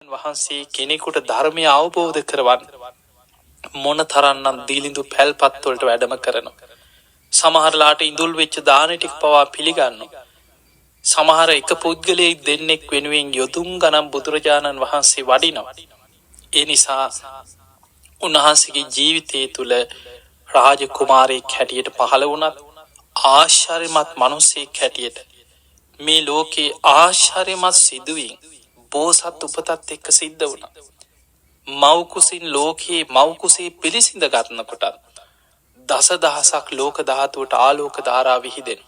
වහන්සේ කෙනෙකුට ධර්මය අවබෝධ කරවන්න මොන තරන්නම් දීලිඳු පැල්පත් වලට වැඩම කරනවා. සමහරලාට ඉඳුල් වෙච්ච දාන ටික පවා පිළිගන්නවා. සමහර එක පුද්ගලයෙක් දෙන්නෙක් වෙනුවෙන් යොදුන් ගණන් බුදුරජාණන් වහන්සේ වඩිනවා. ඒ නිසා උන්වහන්සේගේ ජීවිතය තුළ රාජකුමාරයෙක් හැටියට පහළ වුණත් ආශ්චර්යමත් මිනිසෙක් හැටියට මේ ලෝකේ ආශ්චර්යමත් සිදුවීම් බෝසත් උපතත් එක්ක සිද්ධ වුණා. මව් කුසින් ලෝකේ මව් කුසේ පිළිසිඳ ගන්නකොට දසදහසක් ලෝක ධාතුවට ආලෝක ධාරා විහිදෙන.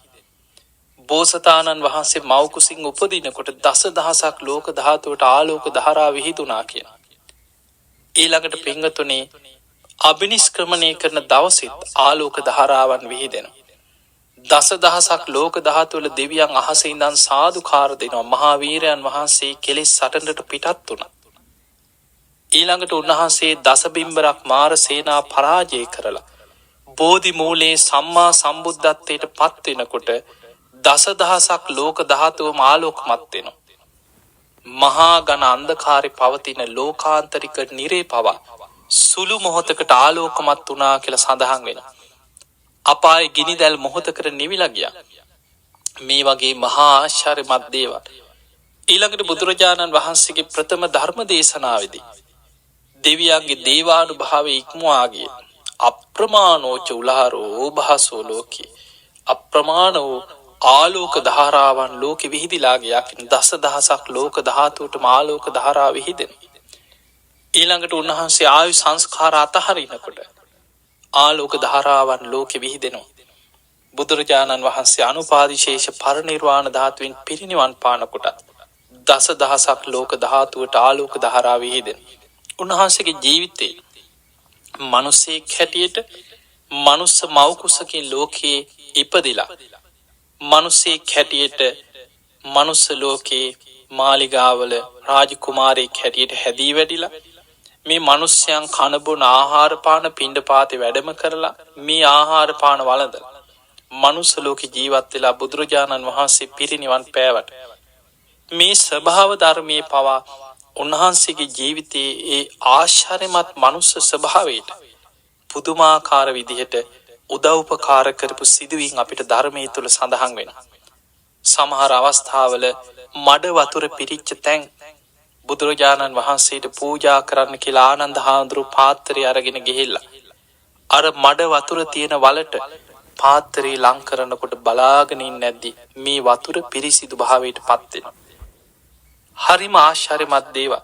බෝසතාණන් වහන්සේ මව් කුසින් උපදිනකොට දසදහසක් ලෝක ධාතුවට ආලෝක ධාරා විහිදුණා කියන. ඊළඟට පින්වතුනි අබිනිෂ්ක්‍රමණය කරන දවසෙත් ආලෝක ධාරාවන් විහිදෙනවා. දසදහසක් ලෝක ධාතුවල දෙවියන් අහසේ ඉඳන් සාදුකාර දෙනවා. මහා වීරයන් වහන්සේ කෙලෙස් සටනට පිටත් වුණා. ඊළඟට උන්වහන්සේ දසබිම්බරක් මාර සේනා පරාජය කරලා බෝධි මූලයේ සම්මා සම්බුද්ධත්වයට පත් වෙනකොට දසදහසක් ලෝක ධාතුවම ආලෝකමත් වෙනවා. මහා ඝන අන්ධකාරේ පවතින ලෝකාන්තරික නිරේ පවා සුළු මොහොතකට ආලෝකමත් වුණා කියලා සඳහන් වෙනවා. අපායේ ගිනිදැල් මොහොතකට නිවිලා ගියා. මේ වගේ මහා ආශ්චර්යමත් දේවල් ඊළඟට බුදුරජාණන් වහන්සේගේ ප්‍රථම ධර්ම දේශනාවේදී දෙවියන්ගේ දේවානුභාවය ඉක්මවා ගිය අප්‍රමාණෝච උලාරෝ භාසෝ ලෝකේ අප්‍රමාණෝ ආලෝක ධාරාවන් ලෝකෙ විහිදිලා ගියා. දසදහසක් ලෝක ධාතුවටම ආලෝක ධාරා විහිදෙන. ඊළඟට උන්වහන්සේ ආයු සංස්කාර අතහරිනකොට ආලෝක ධාරාවන් ලෝකෙ විහිදෙනවා. බුදුරජාණන් වහන්සේ අනුපාදිශේෂ පරිනිර්වාණ ධාතුවෙන් පිරිනිවන් පානකොට දසදහසක් ලෝක ධාතුවට ආලෝක ධාරා විහිදෙන. උන්වහන්සේගේ ජීවිතේ මිනිසෙක් හැටියට මනුස්ස මව් කුසකින් ලෝකේ ඉපදිලා මිනිසෙක් හැටියට මනුස්ස ලෝකේ මාලිගාවල රාජකුමාරයෙක් හැටියට හැදී වැඩිලා මේ මිනිස්යන් කන බොන ආහාර පාන පිණ්ඩපාතේ වැඩම කරලා මේ ආහාර පාන වළඳලා මනුස්ස ලෝකේ ජීවත් වෙලා බුදුරජාණන් වහන්සේ පිරිනිවන් පෑවට මේ ස්වභාව ධර්මයේ පවා උන්වහන්සේගේ ජීවිතයේ ඒ ආශ්චර්යමත් මනුස්ස ස්වභාවයට පුදුමාකාර විදිහට උදව්පකාර කරපු සිදුවීම් අපිට ධර්මයේ තුල සඳහන් වෙනවා. සමහර අවස්ථාවල මඩ වතුර පිරිච්ච තැන් බුදුරජාණන් වහන්සේට පූජා කරන්න කියලා ආනන්ද හාමුදුරුවෝ පාත්‍රය අරගෙන ගිහිල්ලා අර මඩ වතුර තියෙන වලට පාත්‍රය ලං කරනකොට බලාගෙන ඉන්නේ නැද්දි මේ වතුර පිරිසිදු භාවයට පත් වෙනවා. හරිම ආශ්චර්යමත් දේවල්